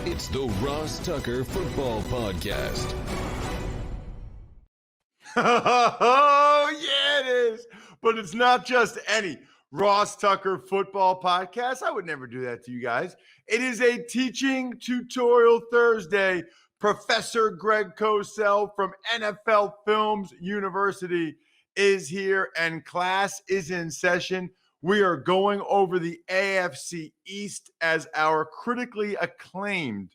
It's the Ross Tucker Football Podcast. Oh, yeah, it is. But it's not just any Ross Tucker Football Podcast. I would never do that to you guys. It is a teaching tutorial Thursday. Professor Greg Cosell from NFL Films University is here, and class is in session. We are going over the AFC East as our critically acclaimed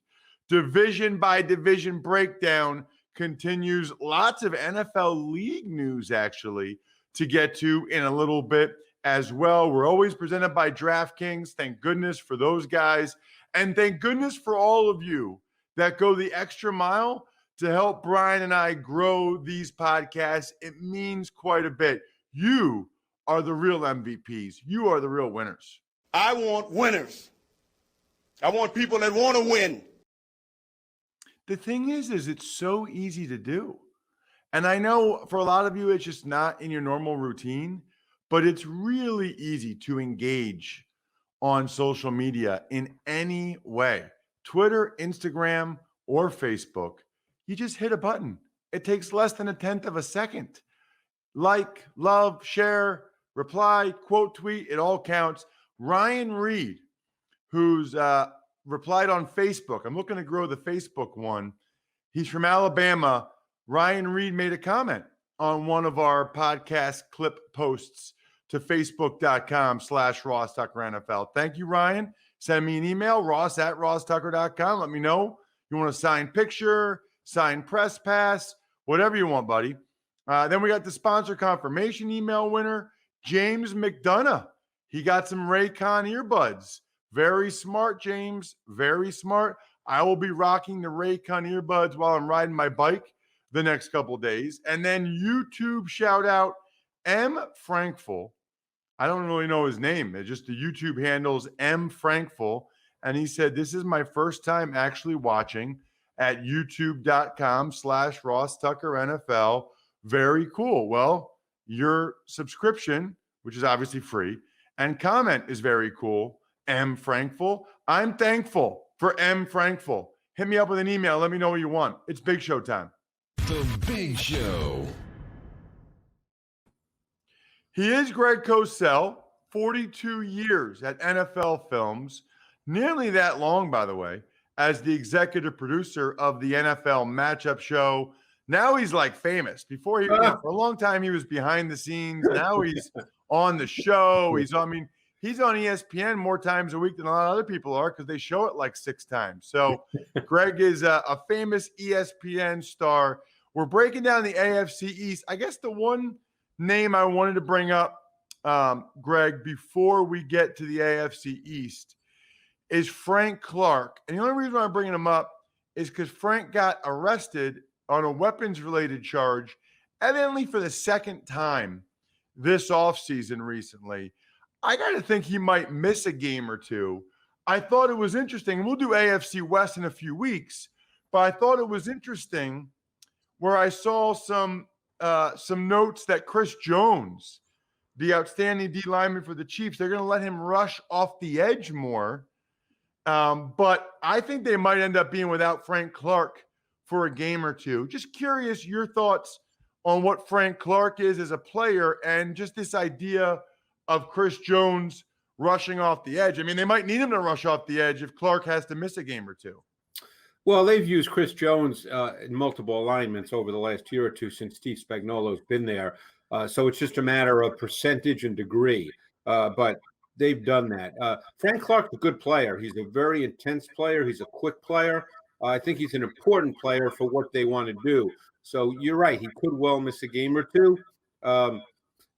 division by division breakdown continues. Lots of NFL league news actually to get to in a little bit as well. We're always presented by Draftkings. Thank goodness for those guys. And thank goodness for all of you that go the extra mile to help Brian and I grow these podcasts. It means quite a bit. You are the real MVPs. You are the real winners. I want winners. I want people that want to win. The thing is it's so easy to do. And I know for a lot of you, it's just not in your normal routine, but it's really easy to engage on social media in any way. Twitter, Instagram, or Facebook. You just hit a button. It takes less than 1/10 of a second. Like, love, share, reply, quote, tweet, it all counts. Ryan Reed, who's replied on Facebook. I'm looking to grow the Facebook one. He's from Alabama. Ryan Reed made a comment on one of our podcast clip posts to facebook.com/Ross Tucker NFL. Thank you, Ryan. Send me an email, ross@rosstucker.com. Let me know you want a signed picture, signed press pass, whatever you want, buddy. Then we got the sponsor confirmation email winner, James McDonough. He got some Raycon earbuds. Very smart, James. Very smart. I will be rocking the Raycon earbuds while I'm riding my bike the next couple of days. And then YouTube shout out M. Frankful. I don't really know his name. It's just the YouTube handles M. Frankful. And he said, this is my first time actually watching at youtube.com/Ross Tucker NFL. Very cool. Well, your subscription, which is obviously free, and comment is very cool. M. Frankful. I'm thankful for M. Frankful. Hit me up with an email. Let me know what you want. It's Big Show time. The Big Show. He is Greg Cosell, 42 years at NFL Films, nearly that long, by the way, as the executive producer of the NFL Matchup Show. Now he's like famous. Before for a long time, he was behind the scenes. Now he's on the show. He's on ESPN more times a week than a lot of other people are because they show it like 6 times. So Greg is a famous ESPN star. We're breaking down the AFC East. I guess the one name I wanted to bring up, Greg, before we get to the AFC East is Frank Clark. And the only reason why I'm bringing him up is because Frank got arrested on a weapons-related charge, evidently for the second time this offseason recently. I got to think he might miss a game or two. I thought it was interesting, and we'll do AFC West in a few weeks, but I thought it was interesting where I saw some notes that Chris Jones, the outstanding D lineman for the Chiefs, they're going to let him rush off the edge more. But I think they might end up being without Frank Clark for a game or two. Just curious your thoughts on what Frank Clark is as a player and just this idea of Chris Jones rushing off the edge. I mean, they might need him to rush off the edge if Clark has to miss a game or two. Well, they've used Chris Jones in multiple alignments over the last year or two since Steve Spagnuolo's been there. So it's just a matter of percentage and degree. But they've done that. Frank Clark's a good player. He's a very intense player. He's a quick player. I think he's an important player for what they want to do. So you're right. He could well miss a game or two.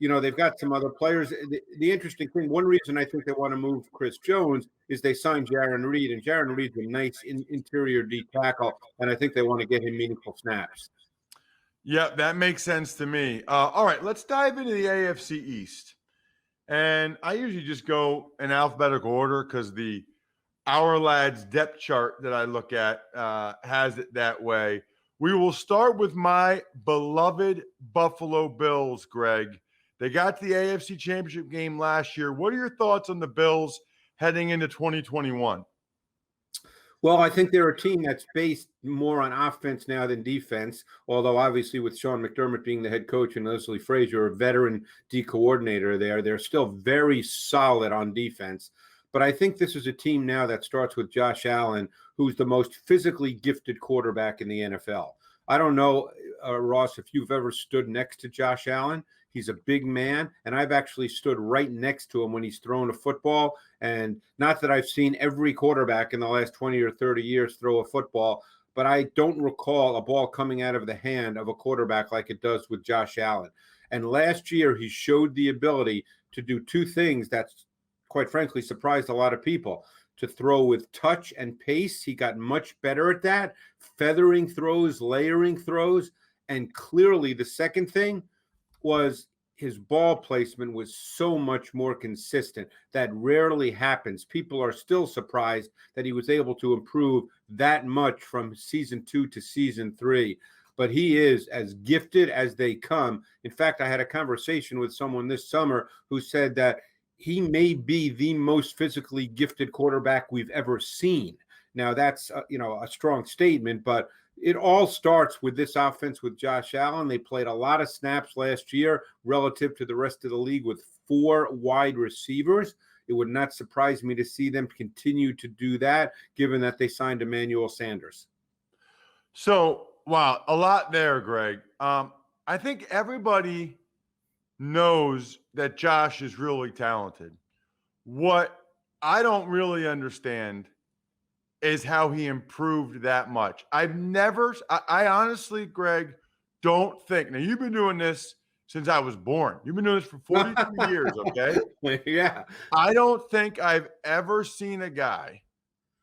They've got some other players. The interesting thing, one reason I think they want to move Chris Jones is they signed Jarran Reed, and Jarran Reed's a nice interior D tackle, and I think they want to get him meaningful snaps. Yeah, that makes sense to me. All right, let's dive into the AFC East. And I usually just go in alphabetical order because the Our Lads depth chart that I look at has it that way. We will start with my beloved Buffalo Bills, Greg. They got to the AFC Championship game last year. What are your thoughts on the Bills heading into 2021? Well, I think they're a team that's based more on offense now than defense, although obviously with Sean McDermott being the head coach and Leslie Frazier, a veteran D coordinator there, they're still very solid on defense. But I think this is a team now that starts with Josh Allen, who's the most physically gifted quarterback in the NFL. I don't know, Ross, if you've ever stood next to Josh Allen. He's a big man, and I've actually stood right next to him when he's thrown a football. And not that I've seen every quarterback in the last 20 or 30 years throw a football, but I don't recall a ball coming out of the hand of a quarterback like it does with Josh Allen. And last year, he showed the ability to do two things that's, quite frankly, surprised a lot of people. To throw with touch and pace. He got much better at that, feathering throws, layering throws. And clearly the second thing was his ball placement was so much more consistent. That rarely happens. People are still surprised that he was able to improve that much from season 2 to season 3. But he is as gifted as they come. In fact, I had a conversation with someone this summer who said that he may be the most physically gifted quarterback we've ever seen. Now, that's a strong statement, but it all starts with this offense with Josh Allen. They played a lot of snaps last year relative to the rest of the league with 4 wide receivers. It would not surprise me to see them continue to do that, given that they signed Emmanuel Sanders. So, wow, a lot there, Greg. I think everybody knows that Josh is really talented. What I don't really understand is how he improved that much. I honestly, Greg, don't think. Now, you've been doing this since I was born. You've been doing this for 42 years, okay? Yeah. I don't think I've ever seen a guy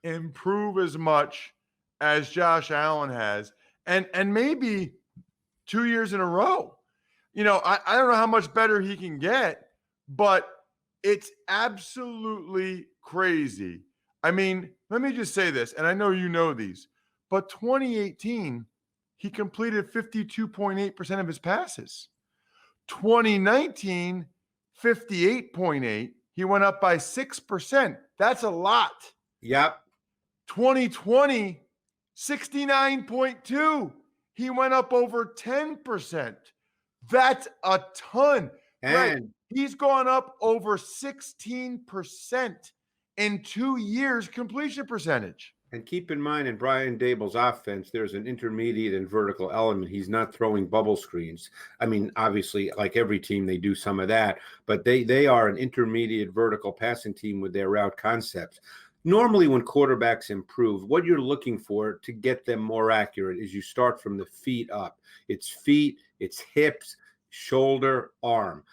improve as much as Josh Allen has, and maybe 2 years in a row. I don't know how much better he can get, but it's absolutely crazy. I mean, let me just say this, and I know you know these, but 2018, he completed 52.8% of his passes. 2019, 58.8. He went up by 6%. That's a lot. Yep. 2020, 69.2. He went up over 10%. That's a ton. And right. He's gone up over 16% in 2 years completion percentage. And keep in mind, in Brian Dable's offense, there's an intermediate and vertical element. He's not throwing bubble screens. I mean, obviously, like every team, they do some of that, but they are an intermediate vertical passing team with their route concepts. Normally, when quarterbacks improve, what you're looking for to get them more accurate is you start from the feet up. It's feet, it's hips, shoulder, arm.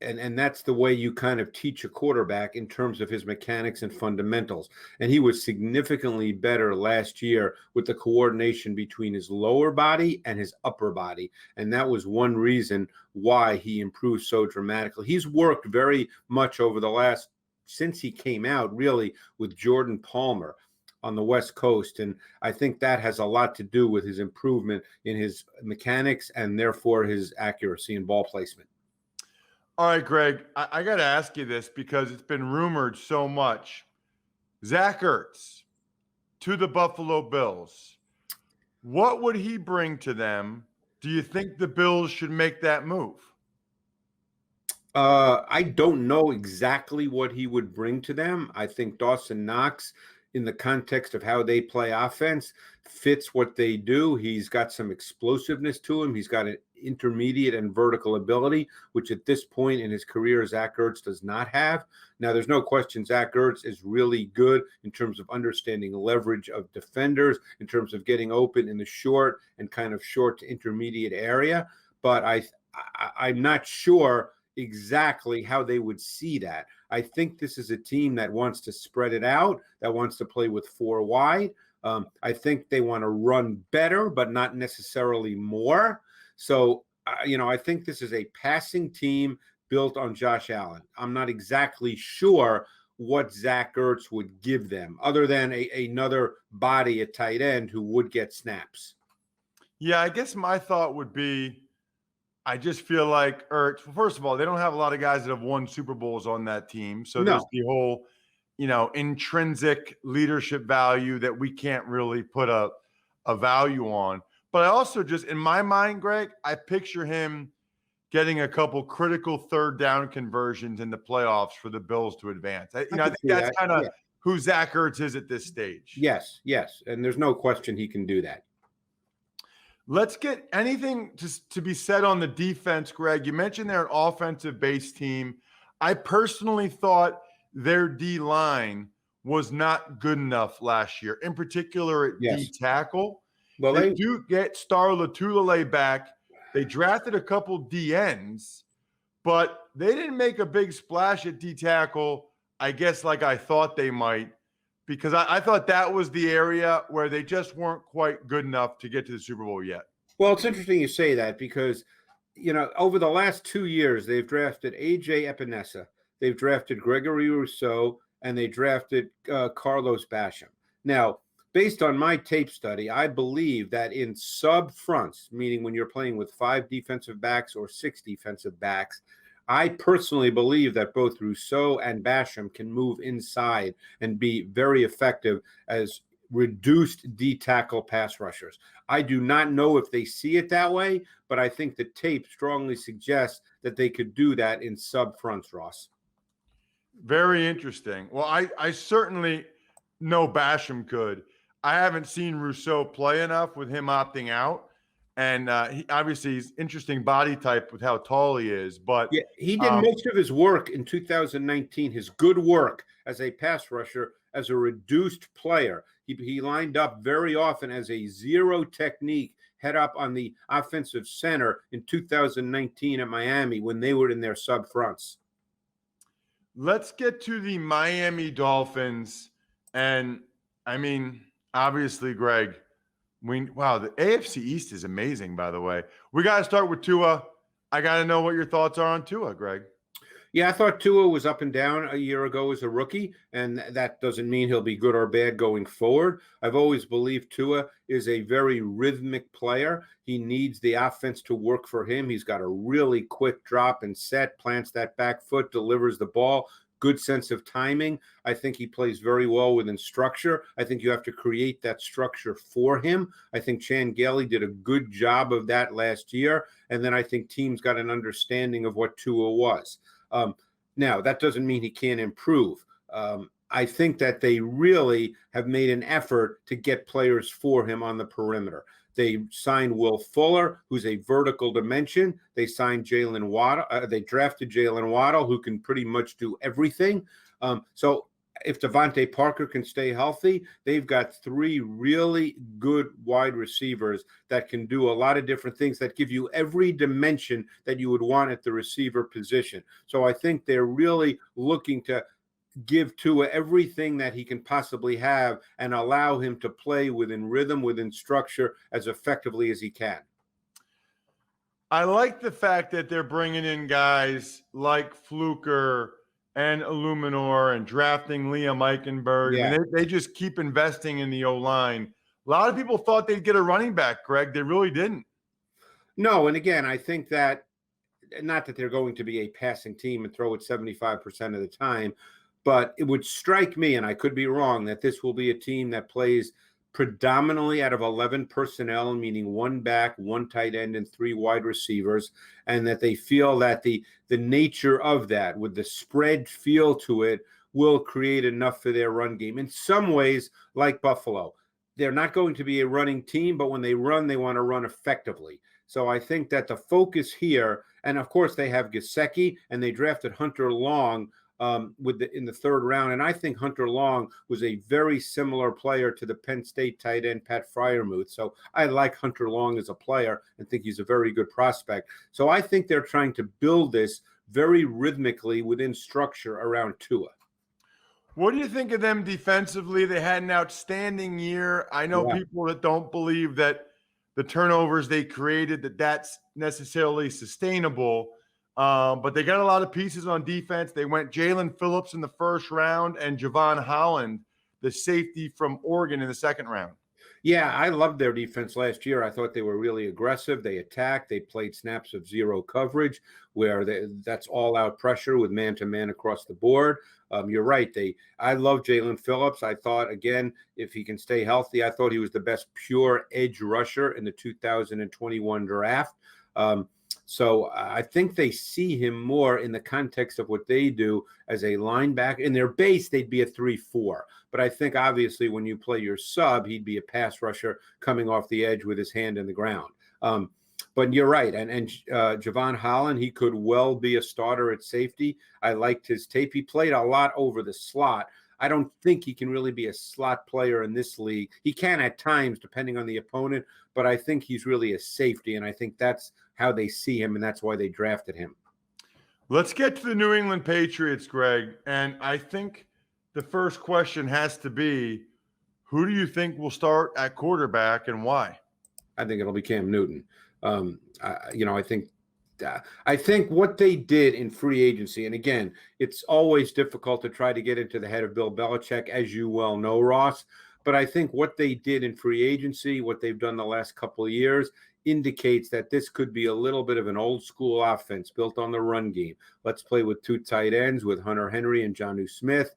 And that's the way you kind of teach a quarterback in terms of his mechanics and fundamentals. And he was significantly better last year with the coordination between his lower body and his upper body. And that was one reason why he improved so dramatically. He's worked very much over the since he came out, really, with Jordan Palmer on the West Coast. And I think that has a lot to do with his improvement in his mechanics and therefore his accuracy and ball placement. All right, Greg, I got to ask you this because it's been rumored so much. Zachertz to the Buffalo Bills. What would he bring to them? Do you think the Bills should make that move? I don't know exactly what he would bring to them. I think Dawson Knox, in the context of how they play offense, fits what they do. He's got some explosiveness to him. He's got an intermediate and vertical ability, which at this point in his career, Zach Ertz does not have. Now, there's no question Zach Ertz is really good in terms of understanding leverage of defenders, in terms of getting open in the short and kind of short to intermediate area. But I'm not sure exactly how they would see that. I think this is a team that wants to spread it out, that wants to play with 4 wide. I think they want to run better, but not necessarily more. So, I think this is a passing team built on Josh Allen. I'm not exactly sure what Zach Ertz would give them other than another body at tight end who would get snaps. Yeah, I guess my thought would be, I just feel like Ertz, well, first of all, they don't have a lot of guys that have won Super Bowls on that team. So there's the whole, intrinsic leadership value that we can't really put a value on. But I also just, in my mind, Greg, I picture him getting a couple critical third down conversions in the playoffs for the Bills to advance. I think that's kind of who Zachertz is at this stage. Yes. And there's no question he can do that. Let's get anything to be said on the defense, Greg. You mentioned they're an offensive-based team. I personally thought their D-line was not good enough last year, in particular at D tackle. Well, they do get Star Latulele back. They drafted a couple DNs, but they didn't make a big splash at D tackle, I guess, like I thought they might, because I thought that was the area where they just weren't quite good enough to get to the Super Bowl yet. Well, it's interesting you say that because, over the last 2 years, they've drafted A.J. Epinesa, they've drafted Gregory Rousseau, and they drafted Carlos Basham. Now, based on my tape study, I believe that in sub-fronts, meaning when you're playing with 5 defensive backs or 6 defensive backs, I personally believe that both Rousseau and Basham can move inside and be very effective as reduced D-tackle pass rushers. I do not know if they see it that way, but I think the tape strongly suggests that they could do that in sub-fronts, Ross. Very interesting. Well, I certainly know Basham could. I haven't seen Rousseau play enough with him opting out. And he obviously he's interesting body type with how tall he is. But yeah, he did most of his work in 2019, his good work as a pass rusher, as a reduced player. He lined up very often as a zero technique head up on the offensive center in 2019 at Miami when they were in their sub fronts. Let's get to the Miami Dolphins. And I mean, obviously, Greg, wow, the AFC East is amazing, by the way. We got to start with Tua. I got to know what your thoughts are on Tua, Greg. Yeah, I thought Tua was up and down a year ago as a rookie, and that doesn't mean he'll be good or bad going forward. I've always believed Tua is a very rhythmic player. He needs the offense to work for him. He's got a really quick drop and set, plants that back foot, delivers the ball. Good sense of timing. I think he plays very well within structure. I think you have to create that structure for him. I think Chan Gailey did a good job of that last year. And then I think teams got an understanding of what Tua was. Now, that doesn't mean he can't improve. I think that they really have made an effort to get players for him on the perimeter. They signed Will Fuller, who's a vertical dimension. They signed Jalen Waddle. They drafted Jalen Waddle, who can pretty much do everything. So if Devontae Parker can stay healthy, they've got 3 really good wide receivers that can do a lot of different things that give you every dimension that you would want at the receiver position. So I think they're really looking to give Tua everything that he can possibly have and allow him to play within rhythm, within structure as effectively as he can. I like the fact that they're bringing in guys like Fluker and Illuminor and drafting Liam Eichenberg. Yeah. I mean, they just keep investing in the O-line. A lot of people thought they'd get a running back, Greg. They really didn't. No, and again, I think that not that they're going to be a passing team and throw it 75% of the time, but it would strike me, and I could be wrong, that this will be a team that plays predominantly out of 11 personnel, meaning 1 back, 1 tight end, and 3 wide receivers, and that they feel that the nature of that, with the spread feel to it, will create enough for their run game. In some ways, like Buffalo, they're not going to be a running team, but when they run, they want to run effectively. So I think that the focus here, and of course they have Gesicki, and they drafted Hunter Long in the 3rd round. And I think Hunter Long was a very similar player to the Penn State tight end, Pat Freiermuth. So I like Hunter Long as a player and think he's a very good prospect. So I think they're trying to build this very rhythmically within structure around Tua. What do you think of them defensively? They had an outstanding year. I know people that don't believe that the turnovers they created, that's necessarily sustainable. But they got a lot of pieces on defense. They went Jalen Phillips in the 1st round and Javon Holland, the safety from Oregon, in the 2nd round. Yeah, I loved their defense last year. I thought they were really aggressive. They attacked. They played snaps of zero coverage where that's all-out pressure with man-to-man across the board. You're right. I love Jalen Phillips. I thought, again, if he can stay healthy, I thought he was the best pure edge rusher in the 2021 draft. So I think they see him more in the context of what they do as a linebacker. In their base, they'd be a 3-4. But I think, obviously, when you play your sub, he'd be a pass rusher coming off the edge with his hand in the ground. But you're right. And Javon Holland, he could well be a starter at safety. I liked his tape. He played a lot over the slot. I don't think he can really be a slot player in this league. He can at times, depending on the opponent, but I think he's really a safety, and I think that's how they see him, and that's why they drafted him. Let's get to the New England Patriots, Greg. And I think the first question has to be, who do you think will start at quarterback and why? I think it'll be Cam Newton. I think what they did in free agency, and again, it's always difficult to try to get into the head of Bill Belichick, as you well know, Ross. But I think what they did in free agency, what they've done the last couple of years, indicates that this could be a little bit of an old school offense built on the run game. Let's play with two tight ends with Hunter Henry and Jonnu Smith.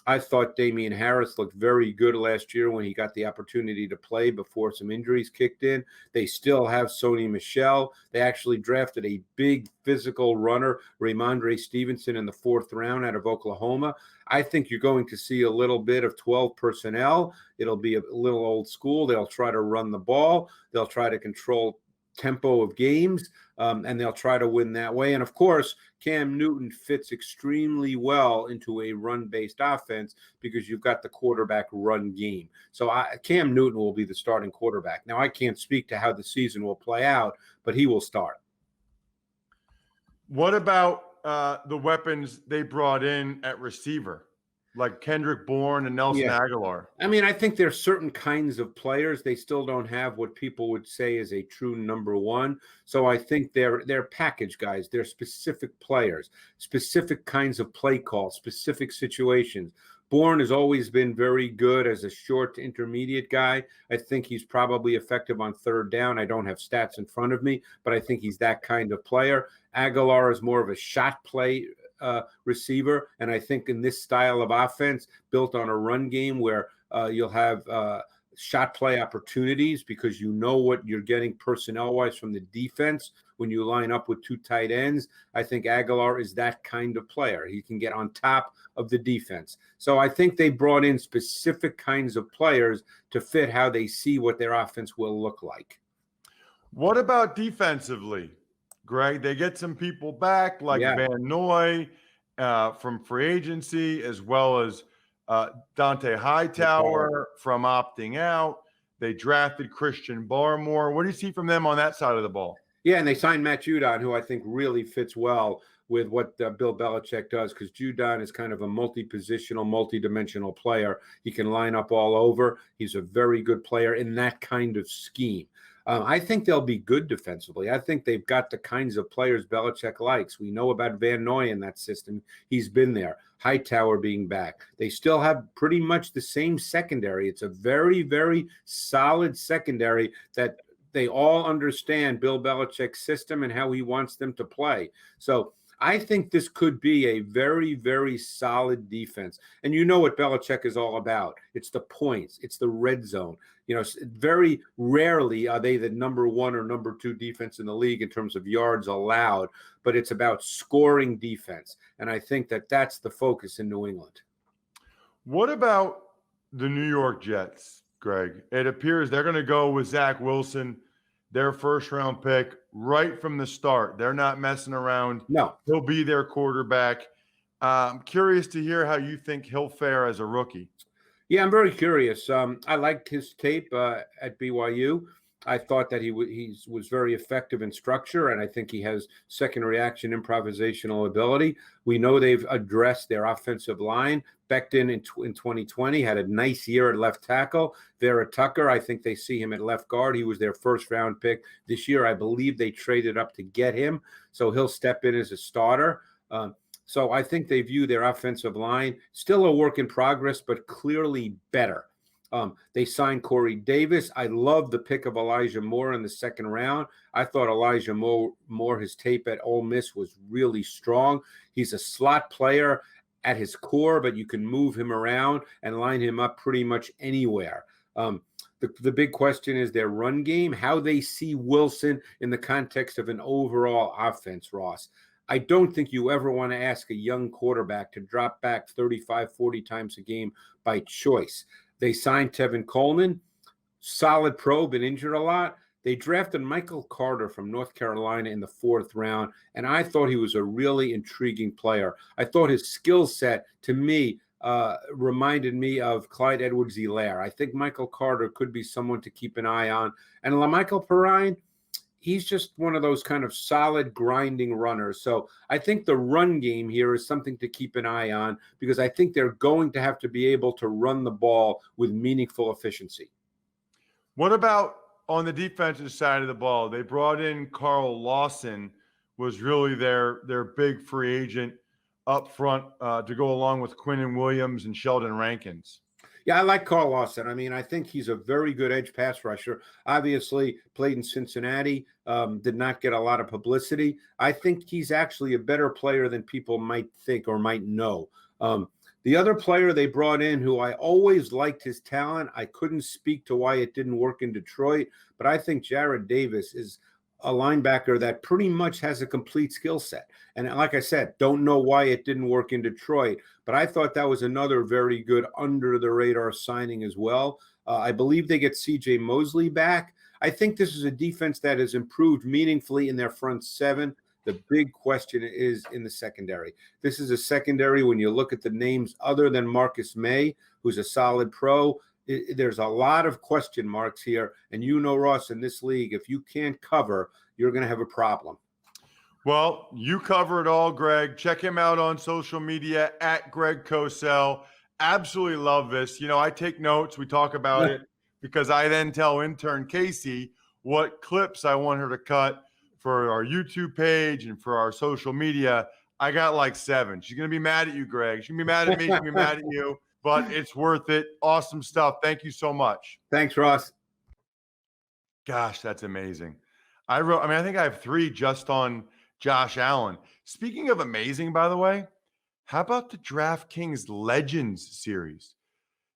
I thought Damian Harris looked very good last year when he got the opportunity to play before some injuries kicked in. They still have Sony Michel. They actually drafted a big physical runner, Ramondre Stevenson, in the 4th round out of Oklahoma. I think you're going to see a little bit of 12 personnel. It'll be a little old school. They'll try to run the ball. They'll try to control tempo of games, and they'll try to win that way. And of course, Cam Newton fits extremely well into a run-based offense because you've got the quarterback run game. So Cam Newton will be the starting quarterback. Now, I can't speak to how the season will play out, but he will start. What about the weapons they brought in at receiver, like Kendrick Bourne and Nelson Aguilar? I mean, I think there's certain kinds of players. They still don't have what people would say is a true number one. So I think they're package guys. They're specific players, specific kinds of play calls, specific situations. Bourne has always been very good as a short to intermediate guy. I think he's probably effective on 3rd down. I don't have stats in front of me, but I think he's that kind of player. Aguilar is more of a shot play receiver. And I think in this style of offense built on a run game where you'll have shot play opportunities because you know what you're getting personnel-wise from the defense when you line up with two tight ends, I think Aguilar is that kind of player. He can get on top of the defense. So I think they brought in specific kinds of players to fit how they see what their offense will look like. What about defensively, Greg? They get some people back like Van Noy from free agency, as well as Dante Hightower from opting out. They drafted Christian Barmore. What do you see from them on that side of the ball? Yeah, and they signed Matt Judon, who I think really fits well with what Bill Belichick does, because Judon is kind of a multi-positional, multi-dimensional player. He can line up all over. He's a very good player in that kind of scheme. I think they'll be good defensively. I think they've got the kinds of players Belichick likes. We know about Van Noy in that system. He's been there. Hightower being back. They still have pretty much the same secondary. It's a very, very solid secondary that they all understand Bill Belichick's system and how he wants them to play. So I think this could be a very, very solid defense. And you know what Belichick is all about. It's the points. It's the red zone. You know, very rarely are they the number one or number two defense in the league in terms of yards allowed, but it's about scoring defense. And I think that that's the focus in New England. What about the New York Jets, Greg? It appears they're going to go with Zach Wilson, their first-round pick, right from the start. They're not messing around. No. He'll be their quarterback. I'm curious to hear how you think he'll fare as a rookie. Yeah, I'm very curious. I liked his tape at BYU. I thought that he was very effective in structure, and I think he has second reaction improvisational ability. We know they've addressed their offensive line. Becton in 2020 had a nice year at left tackle. Vera Tucker, I think they see him at left guard. He was their first-round pick this year. I believe they traded up to get him, so he'll step in as a starter. So I think they view their offensive line still a work in progress, but clearly better. They signed Corey Davis. I love the pick of Elijah Moore in the second round. I thought Elijah Moore, his tape at Ole Miss was really strong. He's a slot player. at his core, but you can move him around and line him up pretty much anywhere. The big question is their run game, how they see Wilson in the context of an overall offense, Ross. I don't think you ever want to ask a young quarterback to drop back 35, 40 times a game by choice. They signed Tevin Coleman, solid pro, been injured a lot. They drafted Michael Carter from North Carolina in the 4th round, and I thought he was a really intriguing player. I thought his skill set, to me, reminded me of Clyde Edwards-Helaire. I think Michael Carter could be someone to keep an eye on. And LaMichael Perrine, he's just one of those kind of solid grinding runners. So I think the run game here is something to keep an eye on because I think they're going to have to be able to run the ball with meaningful efficiency. What about on the defensive side of the ball? They brought in Carl Lawson, was really their big free agent up front to go along with Quinnen Williams and Sheldon Rankins. Yeah, I like Carl Lawson. I mean, I think he's a very good edge pass rusher. Obviously, played in Cincinnati, did not get a lot of publicity. I think he's actually a better player than people might think or might know. The other player they brought in, who I always liked his talent, I couldn't speak to why it didn't work in Detroit, but I think Jared Davis is a linebacker that pretty much has a complete skill set. And like I said, don't know why it didn't work in Detroit, but I thought that was another very good under-the-radar signing as well. I believe they get C.J. Mosley back. I think this is a defense that has improved meaningfully in their front 7. The big question is in the secondary. This is a secondary, when you look at the names other than Marcus May, who's a solid pro, there's a lot of question marks here. And you know, Ross, in this league, if you can't cover, you're going to have a problem. Well, you cover it all, Greg. Check him out on social media at Greg Cosell. Absolutely love this. You know, I take notes. We talk about it because I then tell intern Casey what clips I want her to cut for our YouTube page and for our social media. I got like 7. She's going to be mad at you, Greg. She's going to be mad at me. She's going to be mad at you. But it's worth it. Awesome stuff. Thank you so much. Thanks, Ross. Gosh, that's amazing. I think I have 3 just on Josh Allen. Speaking of amazing, by the way, how about the Draftkings Legends series?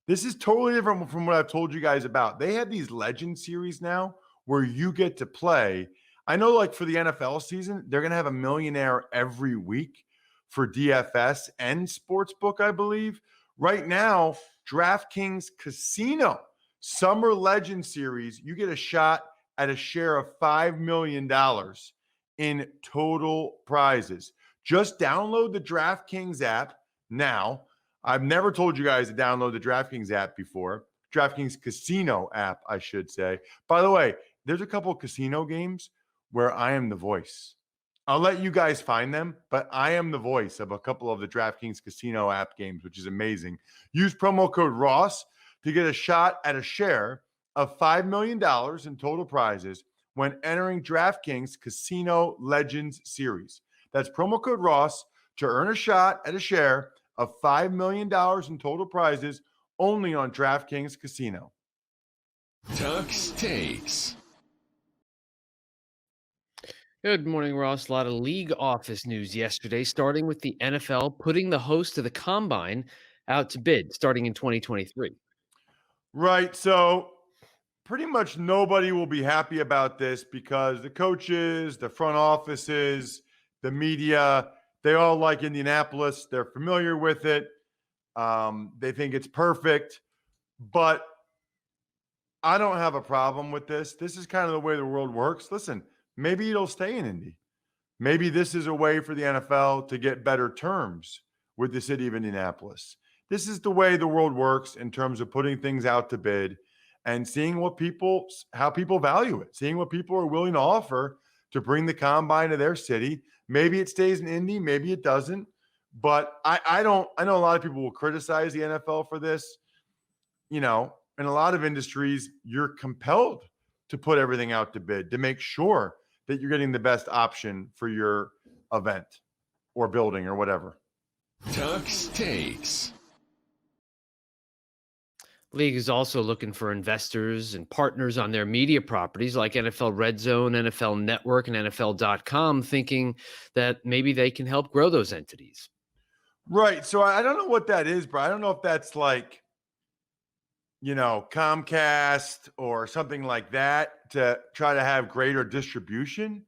This is totally different from what I've told you guys about. They have these Legends series now where you get to play. I know, like for the NFL season, they're going to have a millionaire every week for DFS and Sportsbook, I believe. Right now, DraftKings Casino Summer Legend Series, you get a shot at a share of $5 million in total prizes. Just download the DraftKings app now. I've never told you guys to download the DraftKings app before. DraftKings Casino app, I should say. By the way, there's a couple of casino games where I am the voice. I'll let you guys find them, but I am the voice of a couple of the DraftKings Casino app games, which is amazing. Use promo code Ross to get a shot at a share of $5 million in total prizes when entering DraftKings Casino Legends Series. That's promo code Ross to earn a shot at a share of $5 million in total prizes only on DraftKings Casino. Tux Takes. Good morning, Ross. A lot of league office news yesterday, starting with the NFL putting the host of the Combine out to bid starting in 2023. Right. So pretty much nobody will be happy about this because the coaches, the front offices, the media, they all like Indianapolis. They're familiar with it. They think it's perfect. But I don't have a problem with this. This is kind of the way the world works. Listen, maybe it'll stay in Indy. Maybe this is a way for the NFL to get better terms with the city of Indianapolis. This is the way the world works in terms of putting things out to bid and seeing how people value it, seeing what people are willing to offer to bring the Combine to their city. Maybe it stays in Indy, maybe it doesn't. But I know a lot of people will criticize the NFL for this. You know, in a lot of industries, you're compelled to put everything out to bid to make sure that you're getting the best option for your event or building or whatever. Tux Takes. League is also looking for investors and partners on their media properties like NFL Red Zone, NFL Network, and NFL.com, thinking that maybe they can help grow those entities. Right. So I don't know what that is, bro. I don't know if that's like, Comcast or something like that to try to have greater distribution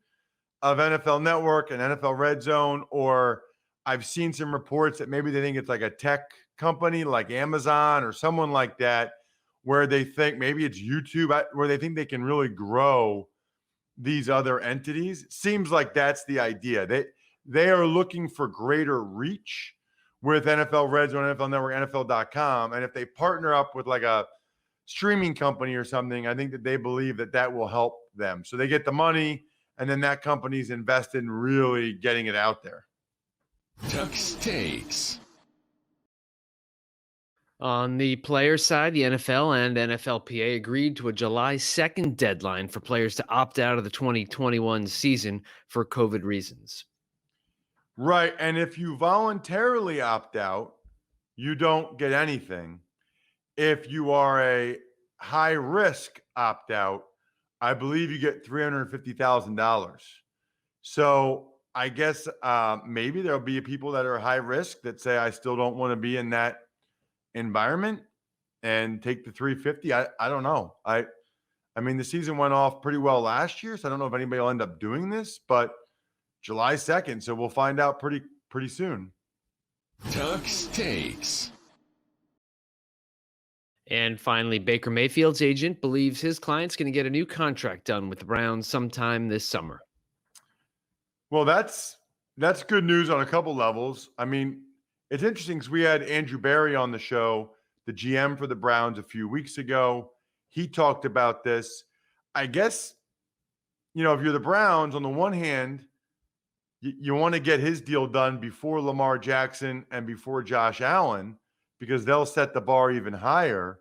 of NFL Network and NFL Red Zone, or I've seen some reports that maybe they think it's like a tech company like Amazon or someone like that, where they think maybe it's YouTube, where they think they can really grow these other entities. Seems like that's the idea. They are looking for greater reach with NFL Red Zone, NFL Network, NFL.com. And if they partner up with like a streaming company or something, I think that they believe that that will help them. So they get the money, and then that company's invested in really getting it out there. Tux Takes. On the player side, the NFL and NFLPA agreed to a July 2nd deadline for players to opt out of the 2021 season for COVID reasons. Right. And if you voluntarily opt out, you don't get anything. If you are a high risk opt out, I believe you get $350,000. So I guess maybe there'll be people that are high risk that say, I still don't want to be in that environment and take the 350. I don't know. I mean, the season went off pretty well last year, so I don't know if anybody will end up doing this, but July 2nd, so we'll find out pretty soon. Tux Takes. And finally, Baker Mayfield's agent believes his client's going to get a new contract done with the Browns sometime this summer. Well, that's good news on a couple levels. I mean, it's interesting because we had Andrew Berry on the show, the GM for the Browns, a few weeks ago. He talked about this. I guess, if you're the Browns, on the one hand, you want to get his deal done before Lamar Jackson and before Josh Allen, because they'll set the bar even higher.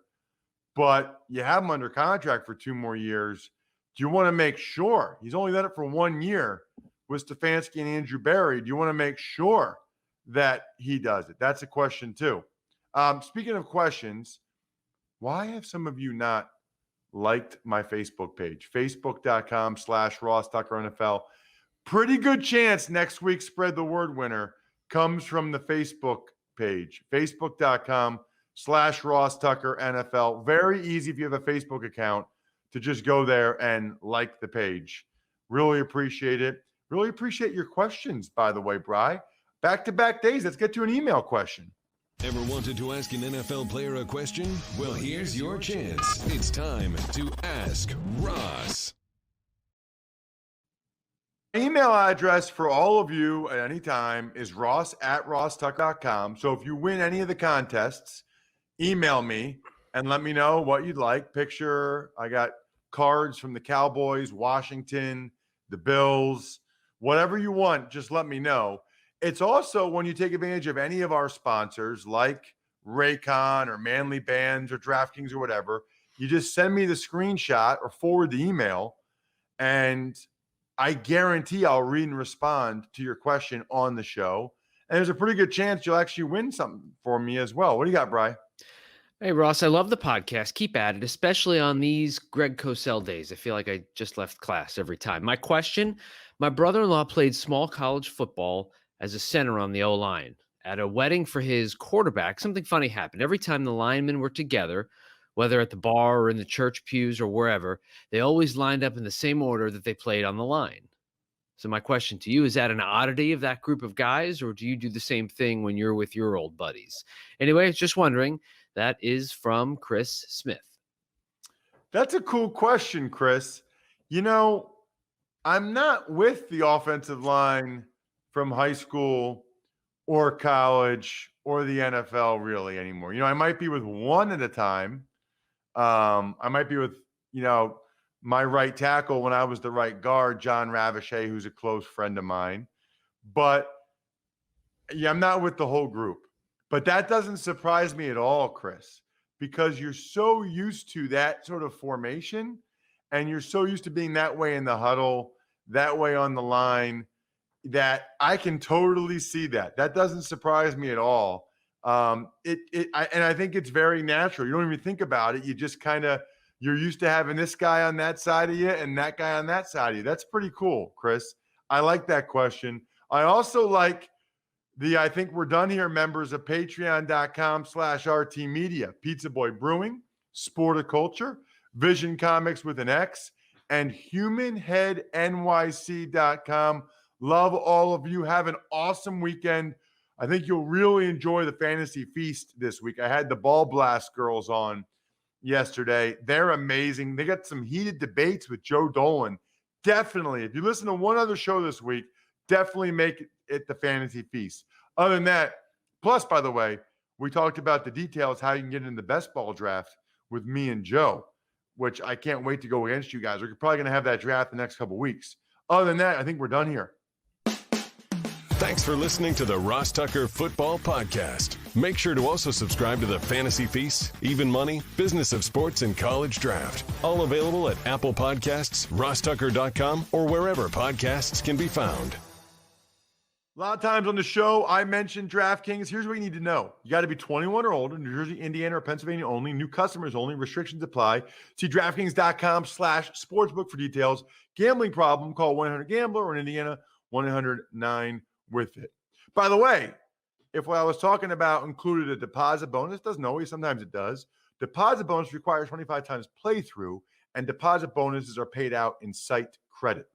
But you have him under contract for 2 more years. Do you want to make sure he's only done it for 1 year with Stefanski and Andrew Berry? Do you want to make sure that he does it? That's a question too. Speaking of questions, why have some of you not liked my Facebook page? Facebook.com/Ross Tucker NFL. Pretty good chance next week's Spread the Word winner comes from the Facebook page. Facebook.com/Ross Tucker NFL. Very easy if you have a Facebook account to just go there and like the page. Really appreciate it. Really appreciate your questions, by the way, Bri. Back-to-back days. Let's get to an email question. Ever wanted to ask an NFL player a question? Well, here's your chance. It's time to Ask Ross. Email address for all of you at any time is ross@rosstucker.com. So if you win any of the contests, email me and let me know what you'd like. Picture, I got cards from the Cowboys, Washington, the Bills, whatever you want, just let me know. It's also when you take advantage of any of our sponsors like Raycon or Manly Bands or Draftkings or whatever, you just send me the screenshot or forward the email, and I guarantee I'll read and respond to your question on the show. And there's a pretty good chance you'll actually win something for me as well. What do you got, Bri? Hey, Ross, I love the podcast. Keep at it, especially on these Greg Cosell days. I feel like I just left class every time. My question, my brother-in-law played small college football as a center on the O-line. At a wedding for his quarterback, something funny happened. Every time the linemen were together, whether at the bar or in the church pews or wherever, they always lined up in the same order that they played on the line. So my question to you, is that an oddity of that group of guys, or do you do the same thing when you're with your old buddies? Anyway, just wondering. That is from Chris Smith. That's a cool question, Chris. I'm not with the offensive line from high school or college or the NFL really anymore. I might be with one at a time. I might be with, my right tackle when I was the right guard, John Ravichet, who's a close friend of mine. But yeah, I'm not with the whole group. But that doesn't surprise me at all, Chris, because you're so used to that sort of formation, and you're so used to being that way in the huddle, that way on the line, that I can totally see that. That doesn't surprise me at all. And I think it's very natural. You don't even think about it. You just you're used to having this guy on that side of you and that guy on that side of you. That's pretty cool, Chris. I like that question. I also like the I Think We're Done Here members of patreon.com/RT Media, Pizza Boy Brewing, Sporticulture, Vision Comics with an X, and HumanHeadNYC.com. Love all of you. Have an awesome weekend. I think you'll really enjoy the Fantasy Feast this week. I had the Ball Blast girls on yesterday. They're amazing. They got some heated debates with Joe Dolan. Definitely, if you listen to one other show this week, definitely make it the Fantasy Feast. Other than that, plus, by the way, we talked about the details, how you can get in the best ball draft with me and Joe, which I can't wait to go against you guys. We're probably going to have that draft the next couple of weeks. Other than that, I think we're done here. Thanks for listening to the Ross Tucker Football Podcast. Make sure to also subscribe to the Fantasy Feast, Even Money, Business of Sports, and College Draft. All available at Apple Podcasts, rosstucker.com, or wherever podcasts can be found. A lot of times on the show, I mentioned Draftkings. Here's what you need to know. You got to be 21 or older, New Jersey, Indiana, or Pennsylvania only. New customers only. Restrictions apply. See DraftKings.com/sportsbook for details. Gambling problem, call 1-800-GAMBLER, or in Indiana, 1-800-9-WITH-IT. By the way, if what I was talking about included a deposit bonus, doesn't always, sometimes it does. Deposit bonus requires 25 times playthrough, and deposit bonuses are paid out in site credit.